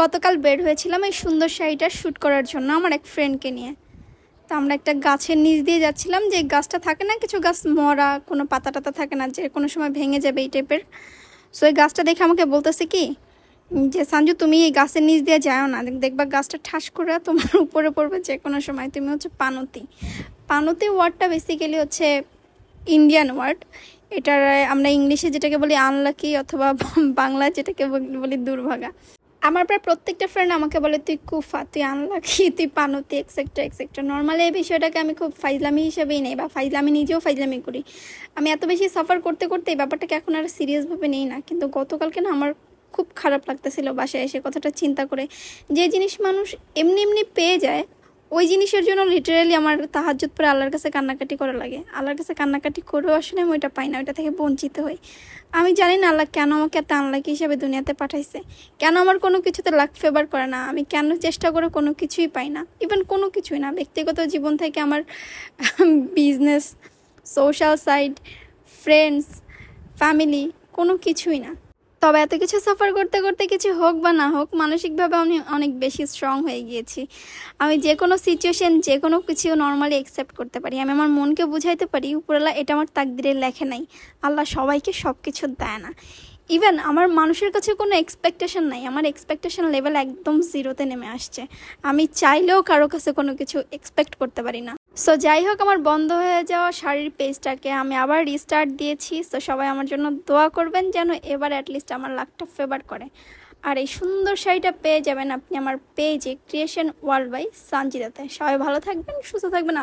গতকাল বের হয়েছিলাম এই সুন্দর শাড়িটা শ্যুট করার জন্য আমার এক ফ্রেন্ডকে নিয়ে। তো আমরা একটা গাছের নিচ দিয়ে যাচ্ছিলাম, যে গাছটা থাকে না, কিছু গাছ মরা, কোনো পাতা টাতা থাকে না, যে কোনো সময় ভেঙে যাবে এই টাইপের। সো এই গাছটা দেখে আমাকে বলতেছে কি যে সঞ্জু তুমি এই গাছের নিচ দিয়ে যাও না, দেখবা গাছটা ঠাস করে তোমার উপরে পড়বে যে কোনো সময়। তুমি হচ্ছে পানতি। পানতি ওয়ার্ডটা বেসিক্যালি হচ্ছে ইন্ডিয়ান ওয়ার্ড। এটার আমরা ইংলিশে যেটাকে বলি আনলাকি, অথবা বাংলায় যেটাকে বলি দুর্ভাগা। আমার প্রায় প্রত্যেকটা ফ্রেন্ড আমাকে বলে তুই কুফা, তুই আনলাকি, তুই পানতি, এক্সেট্রা এক্সেট্রা। নর্মালি এই বিষয়টাকে আমি খুব ফাইজলামি হিসেবেই নেই, বা ফাইজলামি নিজেও ফাইজলামি করি। আমি এত বেশি সাফার করতে করতে এই ব্যাপারটাকে এখন আর সিরিয়াসভাবে নেই না। কিন্তু গতকালকে না আমার খুব খারাপ লাগতেছিল বাসায় এসে কথাটা চিন্তা করে। যে জিনিস মানুষ এমনি এমনি পেয়ে যায়, ওই জিনিসের জন্য লিটারেলি আমার তাহাজ্জুদ পরে আল্লাহর কাছে কান্নাকাটি করা লাগে। আল্লাহর কাছে কান্নাকাটি করেও আসলে আমি ওইটা পাই না, ওইটা থেকে বঞ্চিত হই। আমি জানি না আল্লাহ কেন আমাকে এত আনলাকি হিসাবে দুনিয়াতে পাঠাইছে, কেন আমার কোনো কিছুতে লাক ফেভার করে না, আমি কেন চেষ্টা করে কোনো কিছুই পাই না। ইভেন কোনো কিছুই না, ব্যক্তিগত জীবন থেকে আমার business, social side, friends, family, কোনো কিছুই না। তবে এত কিছু সাফার করতে করতে কিছু হোক বা না হোক, মানসিকভাবে আমি অনেক বেশি স্ট্রং হয়ে গিয়েছি। আমি যে কোনো সিচুয়েশন, যে কোনো কিছু নর্মালি অ্যাকসেপ্ট করতে পারি। আমি আমার মনকে বুঝাইতে পারি উপরওয়ালা এটা আমার তাকদিরে লেখে নাই। আল্লাহ সবাইকে সব কিছু দেয় না। ইভেন আমার মানুষের কাছে কোনো এক্সপেকটেশন নাই, আমার এক্সপেকটেশন লেভেল একদম জিরোতে নেমে আসছে। আমি চাইলেও কারো কাছে কোনো কিছু এক্সপেক্ট করতে পারি না। সো যাই হোক, আমার বন্ধ হয়ে যাওয়া শাড়ির পেজটাকে আমি আবার রিস্টার্ট দিয়েছি। সো সবাই আমার জন্য দোয়া করবেন যেন এবার অ্যাটলিস্ট আমার লাকটা ফেভার করে। আর এই সুন্দর শাড়িটা পেয়ে যাবেন আপনি আমার পেজে, ক্রিয়েশন ওয়ার্ল্ড বাই সঞ্জিদাতে। সবাই ভালো থাকবেন, সুস্থ থাকবেন।